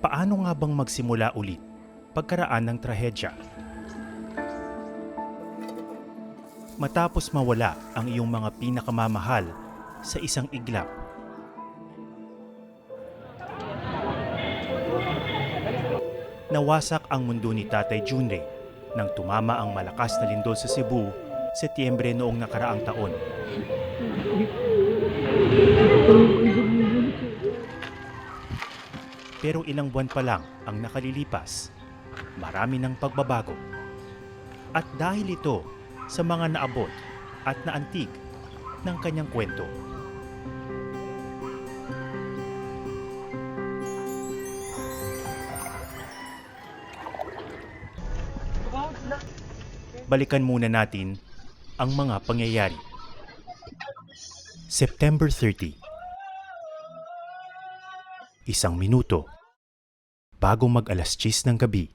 Paano nga bang magsimula ulit pagkaraan ng trahedya? Matapos mawala ang iyong mga pinakamamahal sa isang iglap, nawasak ang mundo ni Tatay Junrey nang tumama ang malakas na lindol sa Cebu, Setyembre noong nakaraang taon. Pero ilang buwan pa lang ang nakalilipas, marami ng pagbabago. At dahil ito sa mga naabot at naantig ng kanyang kwento. Balikan muna natin ang mga pangyayari. September 30. 1 minuto bago mag-alas 10 ng gabi.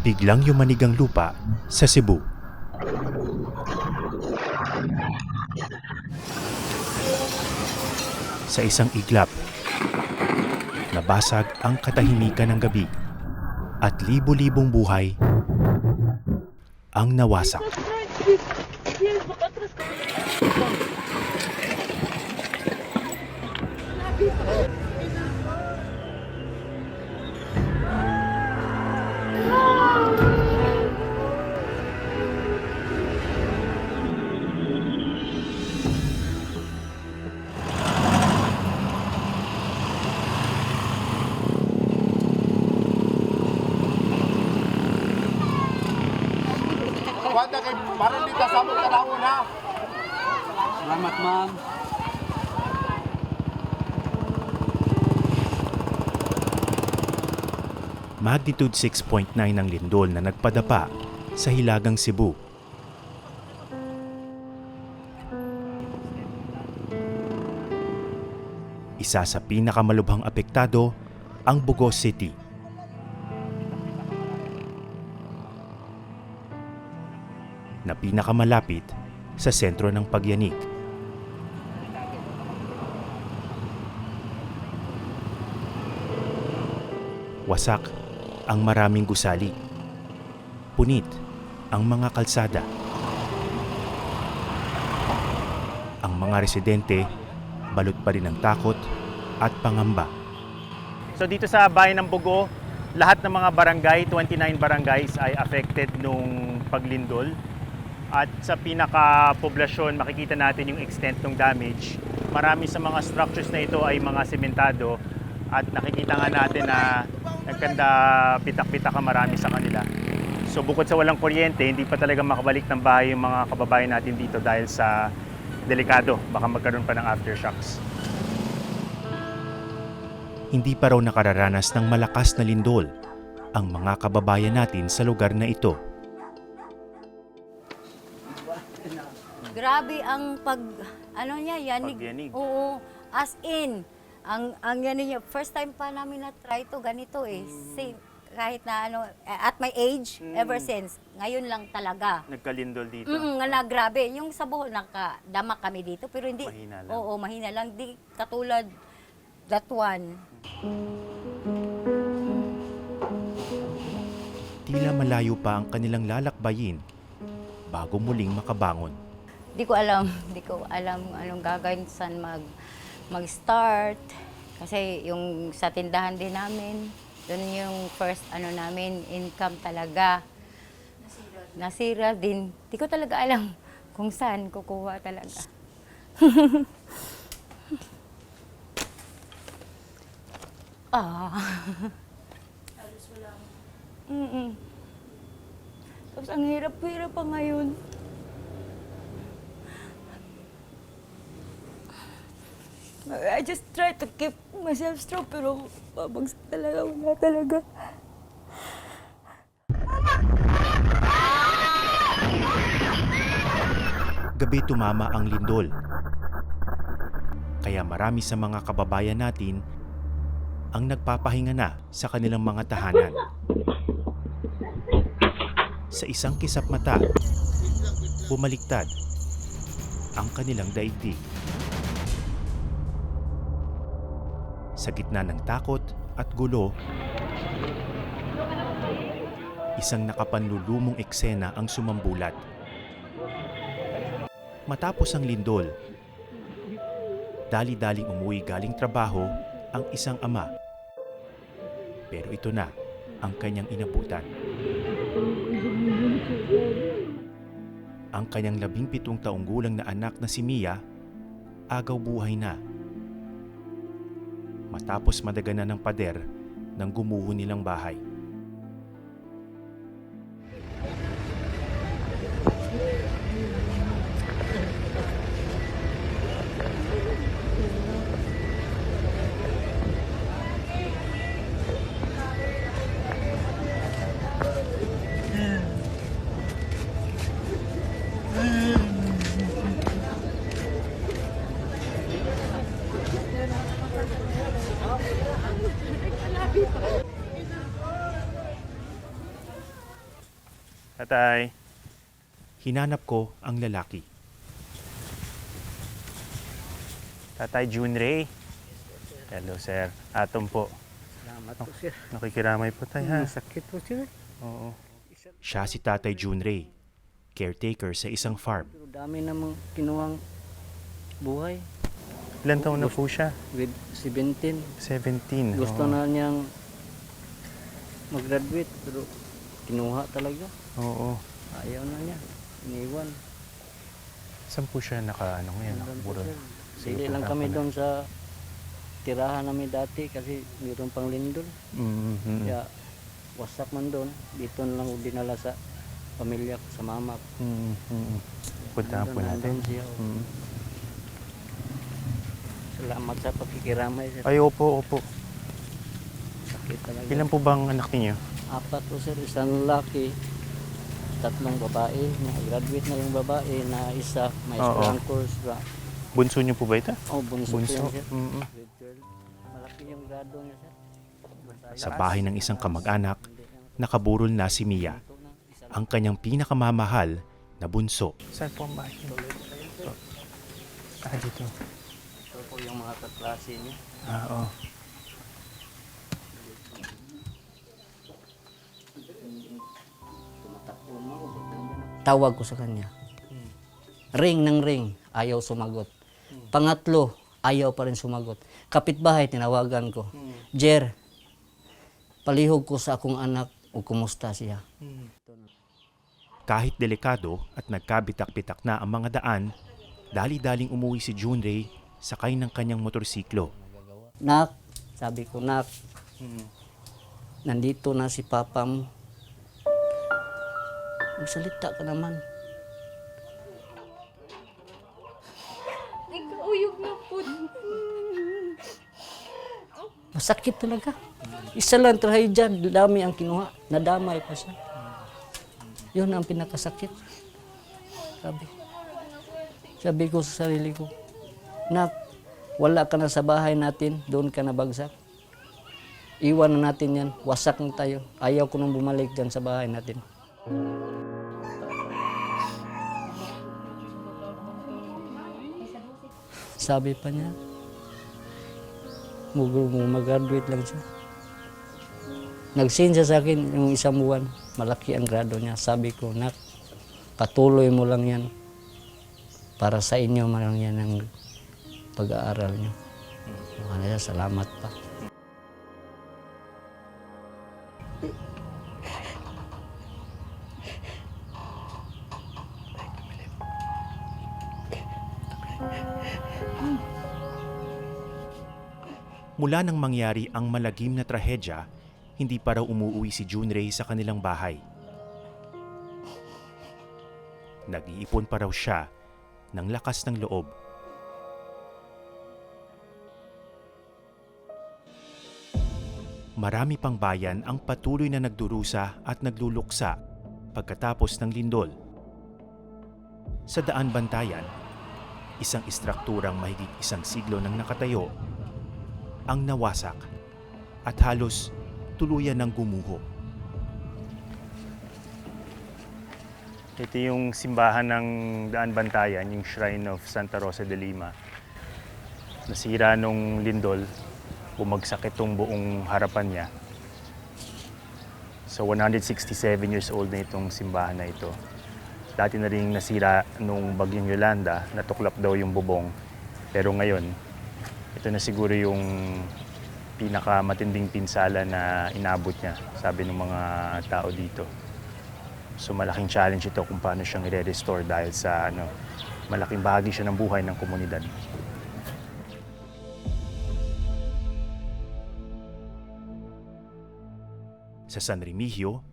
Biglang yumanig ang lupa sa Cebu. Sa isang iglap, nabasag ang katahimikan ng gabi at libo-libong buhay ang nawasak. Wala kay parang dito sa among tanawon ha. Salamat, ma'am. Magnitude 6.9 ang lindol na nagpadapa sa Hilagang Cebu. Isa sa pinakamalubhang apektado ang Bugos City. Na pinakamalapit sa sentro ng pagyanig. Wasak ang maraming gusali. Punit ang mga kalsada. Ang mga residente balot pa rin ng takot at pangamba. So dito sa bayan ng Bugo, lahat ng mga barangay, 29 barangays ay affected nung paglindol. At sa pinaka-poblasyon, makikita natin yung extent ng damage. Marami sa mga structures na ito ay mga sementado at nakikita nga natin na nagkanda pitak-pitak ang marami sa kanila. So bukod sa walang kuryente, hindi pa talaga makabalik ng bahay yung mga kababayan natin dito dahil sa delikado. Baka magkaroon pa ng aftershocks. Hindi pa raw nakararanas ng malakas na lindol ang mga kababayan natin sa lugar na ito. Grabe ang yanig. Pagyanig. Oo, as in, ang yanig niya, first time pa namin na-try to ganito eh. Kahit na at my age, ever since, ngayon lang talaga. Nagkalindol dito. Grabe. Yung sa Bohol, nakadama kami dito, pero hindi. Mahina lang. Oo, mahina lang. Di katulad that one. Tila malayo pa ang kanilang lalakbayin bago muling makabangon. Di ko alam anong gagawin, saan mag-start. Kasi yung sa tindahan din namin, doon yung first namin, income talaga. Nasira din. Di ko talaga alam kung saan kukuha talaga. Halos wala. Tapos ang hirap-hirap pa ngayon. I just try to keep myself strong, pero babagsak talaga, wala talaga. Gabi tumama ang lindol. Kaya marami sa mga kababayan natin ang nagpapahinga na sa kanilang mga tahanan. Sa isang kisap mata, bumaliktad ang kanilang daigdig. Sa gitna ng takot at gulo, isang nakapanlulumong eksena ang sumambulat. Matapos ang lindol, dali-daling umuwi galing trabaho ang isang ama. Pero ito na ang kanyang inabutan. Ang kanyang 17 taong gulang na anak na si Mia, agaw buhay na. Matapos madaganan ng pader ng gumuho nilang bahay. Tatay. Hinanap ko ang lalaki. Tatay Junray. Hello, sir. Atom po. Salamat po, sir. Nakikiramay po tayo, ha? Sakit po, sir. Oo. Siya si Tatay Junray, caretaker sa isang farm. Pero dami namang kinuhang buhay. Ilan taon na po siya? With 17. 17. Gusto Oo. na niyang mag-graduate, pero kinuha talaga. Oo. Ayaw na niya. Iniwan. Saan po siya naka-ano ngayon? Nandun po, Nakaburo. sir. Sige Hindi po, lang tama kami na. doon sa tirahan namin dati kasi mayroon pang lindol. Mm-hmm. Kaya wasak man doon. Dito na lang dinala sa pamilya ko, sa mama ko. Mm-hmm. Puntahan po natin. Nandun siya. Mm. Salamat sa pakikiramay, sir. Ay, opo, opo. Sakit talaga. Ilan po bang anak ninyo? 4 po, sir. Isang lalaki, 3 babae. Graduate na yung babae na isa. May Oo. school course. Bunso niyo po ba ito? Oh, bunso, Bunso. po yan, sir. Mm-mm. Grade 12. Malaki yung grado niya, sir. Sa bahay ng isang kamag-anak, nakaburol na si Mia, ang kanyang pinakamamahal na bunso. Saan po ang bahay niyo? Dito. Ito po yung mga kaklase niya. Oo. Tawag ko sa kanya. Ring ng ring, ayaw sumagot. Pangatlo, ayaw pa rin sumagot. Kapitbahay, tinawagan ko. Jer, palihog ko sa akong anak o kumusta siya. Kahit delikado at nagkabitak-bitak na ang mga daan, dali-daling umuwi si Junray sakay ng kanyang motorsiklo. Nak, sabi ko, nak, nandito na si papa mo. Magsalita ka naman. Nagkauyog na po. Masakit talaga. Isa lang try dyan, dami ang kinuha. Nadamay pa siya. Yun ang pinakasakit. Sabi ko sa sarili ko, nak, wala ka na sa bahay natin, doon ka na bagsak. Iwan na natin yan, wasak na tayo. Ayaw ko nang bumalik dyan sa bahay natin. Sabi pa niya, mag-graduate lang siya. Nag-send siya sa akin yung isang buwan, malaki ang grado niya. Sabi ko, nak, patuloy mo lang yan. Para sa inyo man lang yan ang pag-aaral niyo. Salamat pa. Mula nang mangyari ang malagim na trahedya, hindi pa raw umuwi si Junray sa kanilang bahay. Nag-iipon pa raw siya ng lakas ng loob. Marami pang bayan ang patuloy na nagdurusa at nagluluksa pagkatapos ng lindol. Sa Daan Bantayan, isang istrukturang mahigit 1 siglo nang nakatayo, ang nawasak at halos tuluyan ng gumuho. Ito yung simbahan ng Daan Bantayan, yung Shrine of Santa Rosa de Lima. Nasira nung lindol, bumagsak itong buong harapan niya. So 167 years old na itong simbahan na ito. Dati na rin nasira nung bagyong Yolanda, natuklap daw yung bubong. Pero ngayon, ito na siguro yung pinakamatinding pinsala na inabot niya, sabi ng mga tao dito. So malaking challenge ito kung paano siyang i-restore dahil sa malaking bahagi siya ng buhay ng komunidad. Sa San Remigio,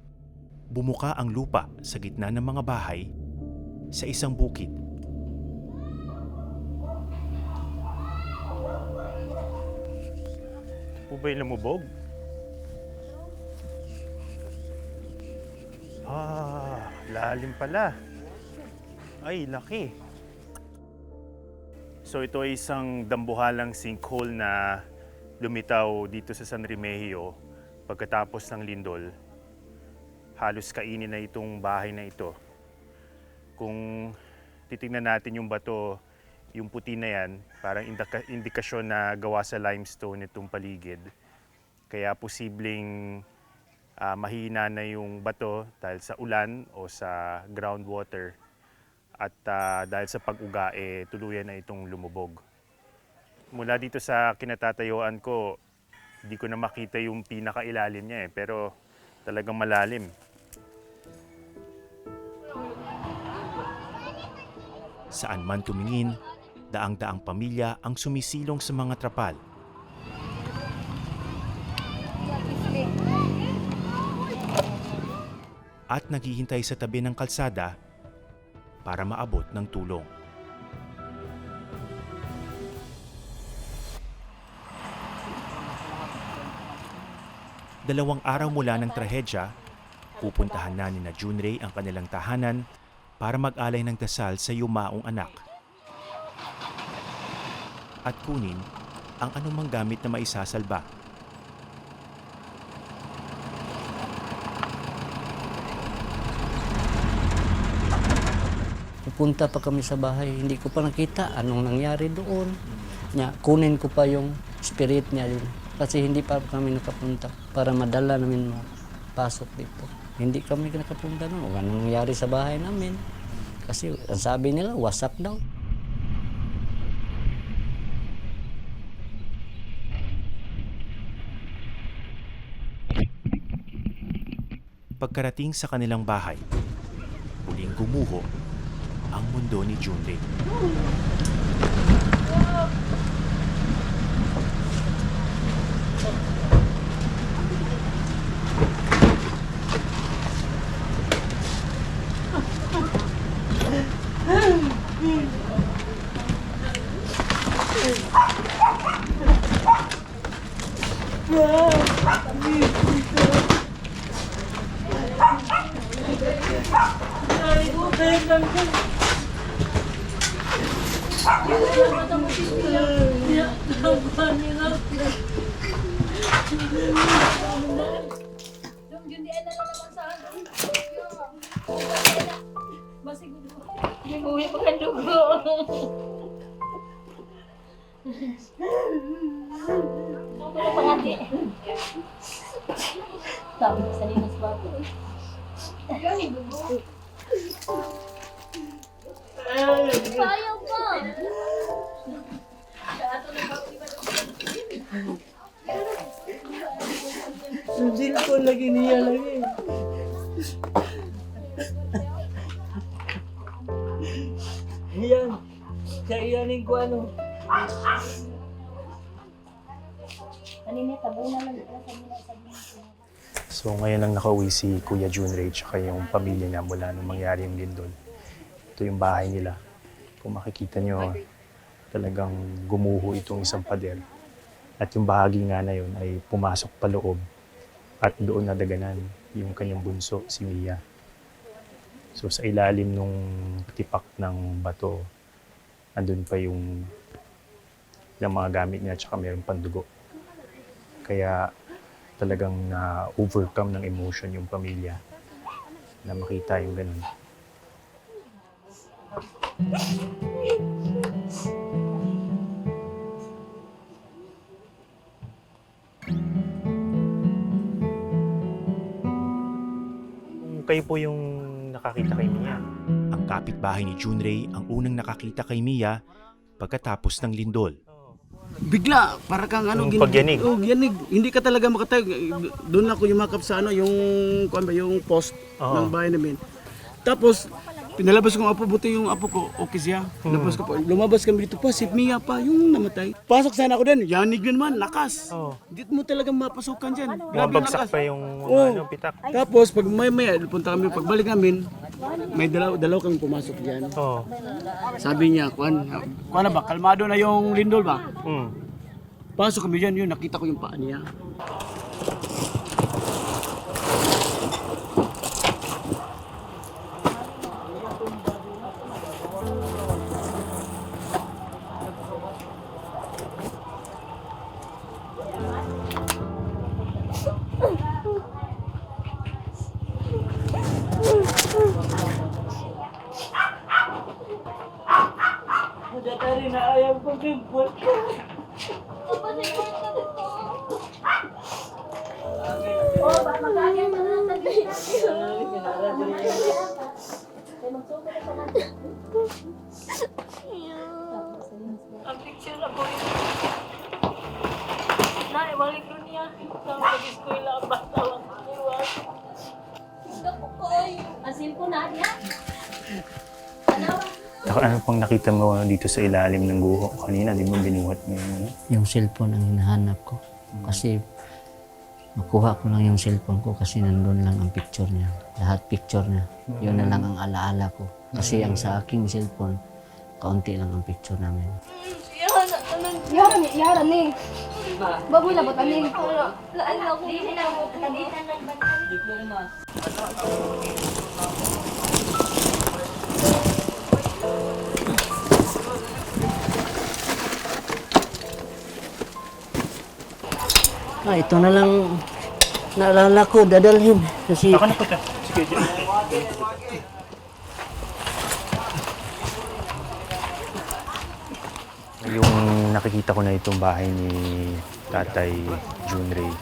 bumuka ang lupa sa gitna ng mga bahay sa isang bukid. Po ba yung lumubog? Lalim pala. Ay, laki. So ito ay isang dambuhalang sinkhole na lumitaw dito sa San Remigio pagkatapos ng lindol. Halos kainin na itong bahay na ito. Kung titingnan natin yung bato, yung puti na yan, parang indikasyon na gawa sa limestone itong paligid. Kaya posibleng mahina na yung bato dahil sa ulan o sa groundwater. At dahil sa pag-uga, tuluyan na itong lumubog. Mula dito sa kinatatayuan ko, hindi ko na makita yung pinakailalim niya pero talagang malalim. Saan man tumingin, daang-daang pamilya ang sumisilong sa mga trapal. At naghihintay sa tabi ng kalsada para maabot ng tulong. Dalawang araw mula ng trahedya, pupuntahan na ni Junrey ang kanilang tahanan para mag-alay ng dasal sa yumaong anak. At kunin ang anumang gamit na maisasalba. Pupunta pa kami sa bahay, hindi ko pa nakita anong nangyari doon. Kunin ko pa yung spirit niya yun. Kasi hindi pa kami nakapunta para madala namin mapasok dito. Hindi kami nakapunta noon. Kung anong nangyari sa bahay namin. Kasi ang sabi nila, wasak daw. Pagkarating sa kanilang bahay, muling gumuho ang mundo ni Junrey. Uwi pa ang dugo. Pangati. Sabi sa linas bago. Sayang pa. Hindi ko lagi niya lagi. Yan. Kaiyanin ko ano. So ngayon lang nakauwi si Kuya Junrey at yung pamilya niya mula nung mangyari yung lindol. Ito yung bahay nila. Kung makikita nyo, talagang gumuho itong isang pader. At yung bahagi nga na yun ay pumasok pa loob at doon nadaganan yung kanyang bunso, si Mia. So sa ilalim nung tipak ng bato, andun pa yung mga gamit niya at mayroong pandugo. Kaya talagang na-overcome ng emotion yung pamilya na makita yung ganun. Kung kayo po yung nakakita kay Mia. Ang kapitbahay ni Junrey ang unang nakakita kay Mia pagkatapos ng lindol. Bigla, para kang ano, Yung pagyanig. Oh, yanig. Hindi ka talaga makatayo. Doon ako yumakap sa ano, yung kuan ba, yung post Oo. ng bahay namin. Tapos pinalabas ko ang apo, buti yung apo ko, okay siya. Pinalabas ko po. Lumabas kami dito pa, si Mia pa, yung namatay. Pasok sana ako din, yanig yun man, lakas. Oo. Hindi mo talaga mapasukan dyan. Grabe yung Mabagsak lakas. pa yung Oo. ano, pitak. Tapos pag maya, punta kami, pagbalik namin, may dalaw kang pumasok dyan. Oo. Sabi niya, kuan na ba, kalmado na yung lindol ba? Mm. Pasok kami dyan, yun, nakita ko yung paa niya. Madadari na ayaw ko pimpot. Oh, ba magagay mo na sa Ang picture ako. Na, ibalik ko niya. Nang mag-eskwela ang bata. Asin ko na niya. Ano pang nakita mo dito sa ilalim ng guho kanina? Di mo binuhat mo yung ano? Yung cellphone ang hinahanap ko. Kasi makuha ko lang yung cellphone ko kasi nandun lang ang picture niya. Lahat picture niya. Yun na lang ang alaala ko. Kasi ang sa aking cellphone, kaunti lang ang picture namin. Yaran ni. Baboy na ba tani? Laan na ako. Ito na lang naalala ko, dadalhin. Kasi Ako na po ta. Sige, dyan. Yung nakikita ko na itong bahay ni Tatay Junrey.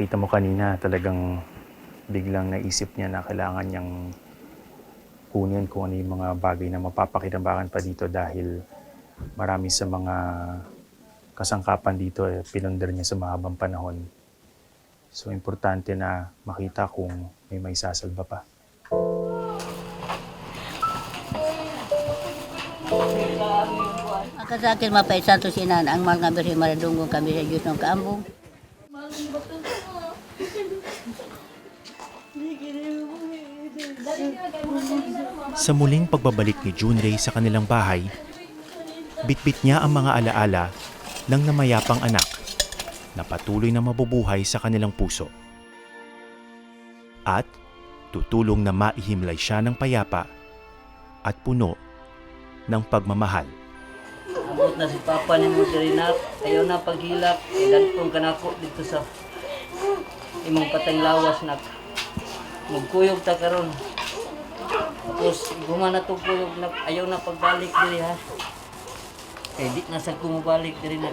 Kita mo kanina talagang biglang naisip niya na kailangan niyang kunin kung ano yung mga bagay na mapapakinabangan pa dito dahil marami sa mga kasangkapan dito pinundar niya sa mahabang panahon. So importante na makita kung may maisasalba pa. Ang sa akin mapay santo sinan ang mga birhe maradungong kami sa Diyos ng kaambong. Sa muling pagbabalik ni Junrey sa kanilang bahay, bitbit niya ang mga alaala ng namayapang anak na patuloy na mabubuhay sa kanilang puso. At tutulong na maihimlay siya ng payapa at puno ng pagmamahal. abot na si Papa ni mo Rinat. Ayaw na paghilak. Idatong kanako dito sa imong patang lawas na magkuyog ta karon. Tapos gumana to kuyog na ayaw na pagbalik diri ha. Kaya di na sa kumabalik diri na.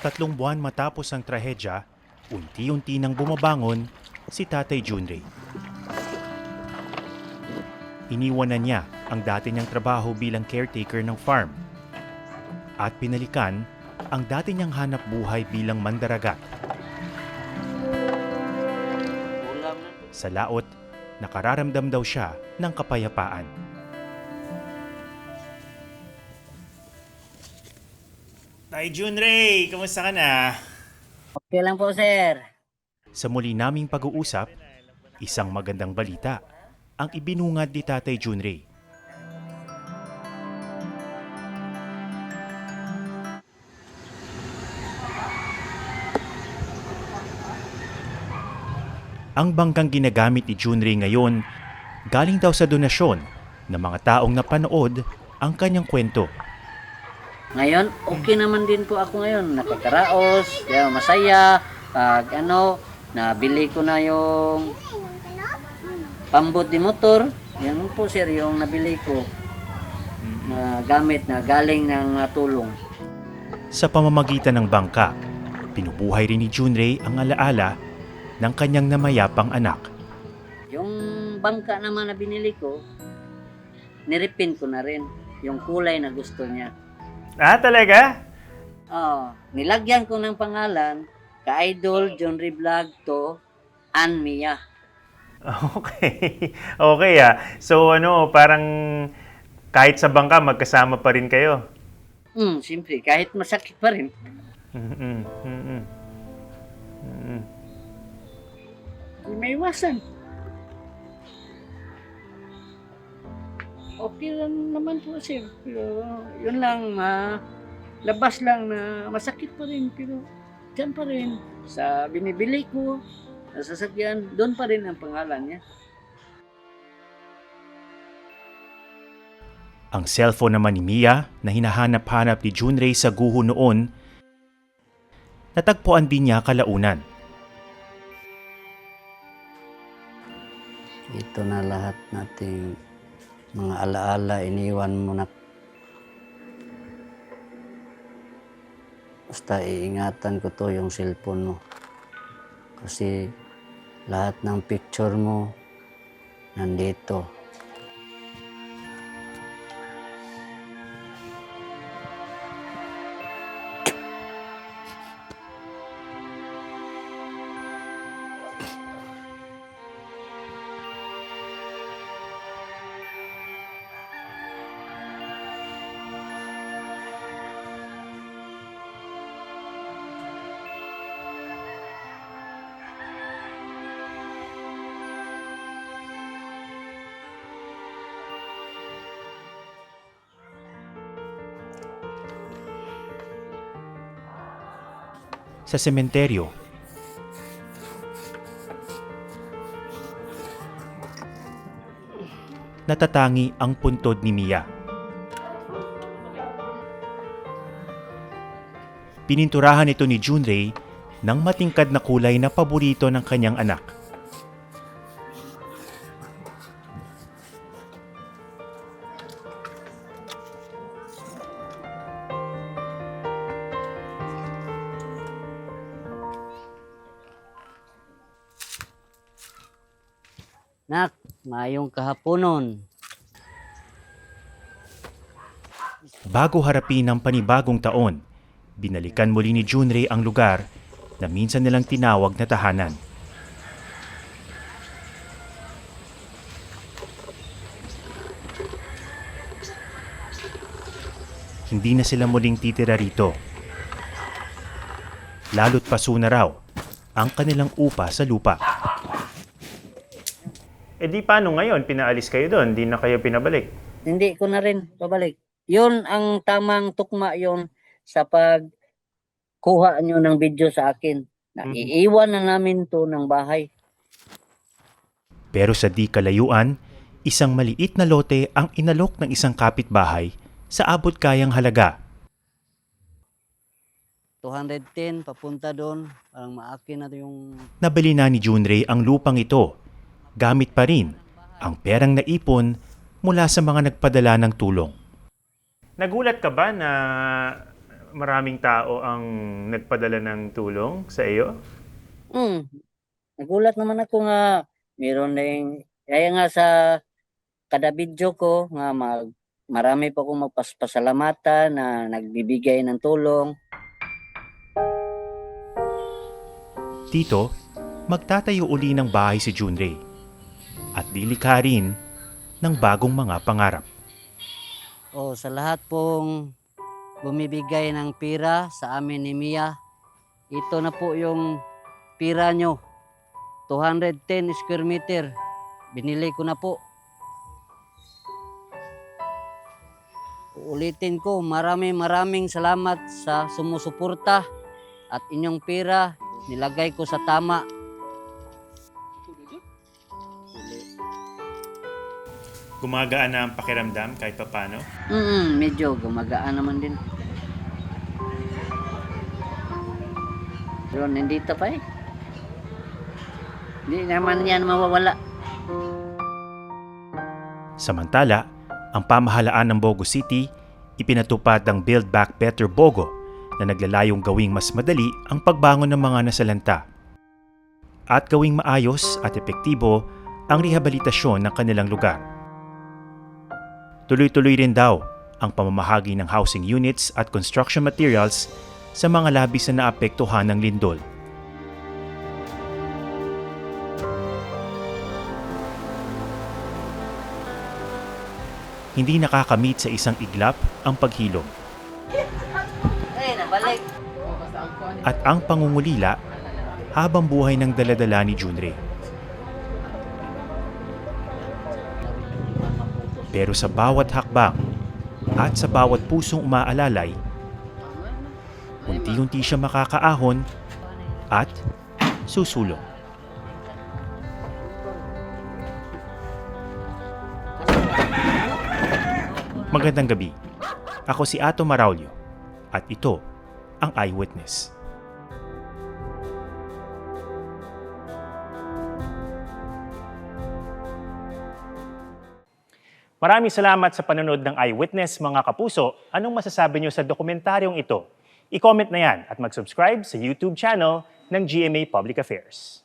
Tatlong buwan matapos ang trahedya, unti-unti nang bumabangon si Tatay Junrey. Iniwan na niya ang dati niyang trabaho bilang caretaker ng farm at pinalikan ang dati niyang hanap buhay bilang mandaragat. Sa laot, nakararamdam daw siya ng kapayapaan. Tay Junrey, kamusta ka na? Okay lang po, sir. Sa muli naming pag-uusap, isang magandang balita ang ibinungad ni Tatay Junrey. Ang bangkang ginagamit ni Junrey ngayon galing daw sa donasyon ng mga taong napanood ang kanyang kwento. Ngayon, okay naman din po ako ngayon. Nakakaraos, masaya, pag Nabili ko na yung pambot di motor. Yan po sir, yung nabili ko na gamit na galing ng tulong. Sa pamamagitan ng bangka, pinubuhay rin ni Junray ang alaala ng kanyang namayapang anak. Yung bangka naman na binili ko, niripin ko na rin yung kulay na gusto niya. Ah, talaga? Nilagyan ko ng pangalan, ka-idol Junray Vlog to Ann Mia. Okay. Okay So parang kahit sa bangka, magkasama pa rin kayo. Siyempre, kahit masakit pa rin. Hindi may iwasan. Okay lang naman po sir. Pero yun lang, labas lang na masakit pa rin. Pero dyan pa rin. Sa binibili ko, sa sasakyan, doon pa rin ang pangalan niya. Ang cellphone naman ni Mia na hinahanap-hanap ni Junray sa guho noon, natagpuan din niya kalaunan. Ito na lahat nating mga alaala, iniwan mo na. Basta iingatan ko to yung cellphone mo. Kasi lahat ng picture mo nandito. Sa sementeryo, natatangi ang puntod ni Mia. Pininturahan ito ni Junray ng matingkad na kulay na paborito ng kanyang anak. Nak, mayong kahaponon. Bago harapin ang panibagong taon, binalikan muli ni Junray ang lugar na minsan nilang tinawag na tahanan. Hindi na sila muling titira rito. Lalo't paso na raw ang kanilang upa sa lupa. Eh di paano ngayon? Pinaalis kayo doon? Di na kayo pinabalik? Hindi ko na rin pabalik. Yun ang tamang tukma yon sa pagkuha nyo ng video sa akin. Iiwan na namin to ng bahay. Pero sa di kalayuan, isang maliit na lote ang inalok ng isang kapitbahay sa abot kayang halaga. 210 papunta doon. Parang maakin na yung... Nabili na ni Junray ang lupang ito. Gamit pa rin ang perang naipon mula sa mga nagpadala ng tulong. Nagulat ka ba na maraming tao ang nagpadala ng tulong sa iyo? Nagulat naman ako nga meron na yung... Kaya nga sa kada video ko nga marami pa akong magpasalamatan na nagbibigay ng tulong. Dito, magtatayo uli ng bahay si Junray at dilikha rin ng bagong mga pangarap. Sa lahat pong bumibigay ng pira sa amin ni Mia, ito na po yung pira nyo. 210 square meter. Binili ko na po. Ulitin ko, maraming salamat sa sumusuporta at inyong pira nilagay ko sa tama. Gumagaan na ang pakiramdam kahit papano? Medyo gumagaan naman din. Pero nandito pa eh. Hindi naman yan mawawala. Samantala, ang pamahalaan ng Bogo City ipinatupad ang Build Back Better Bogo na naglalayong gawing mas madali ang pagbangon ng mga nasalanta at gawing maayos at epektibo ang rehabilitasyon ng kanilang lugar. Tuloy-tuloy rin daw ang pamamahagi ng housing units at construction materials sa mga labis na naapektuhan ng lindol. Hindi nakakamit sa isang iglap ang paghilom. At ang pangungulila habang buhay ng daladala ni Junre. Pero sa bawat hakbang at sa bawat pusong umaalalay, unti-unti siya makakaahon at susulong. Magandang gabi. Ako si Ato Maraulio at ito ang Eyewitness. Maraming salamat sa panonood ng Eyewitness, mga kapuso. Anong masasabi niyo sa dokumentaryong ito? I-comment na yan at mag-subscribe sa YouTube channel ng GMA Public Affairs.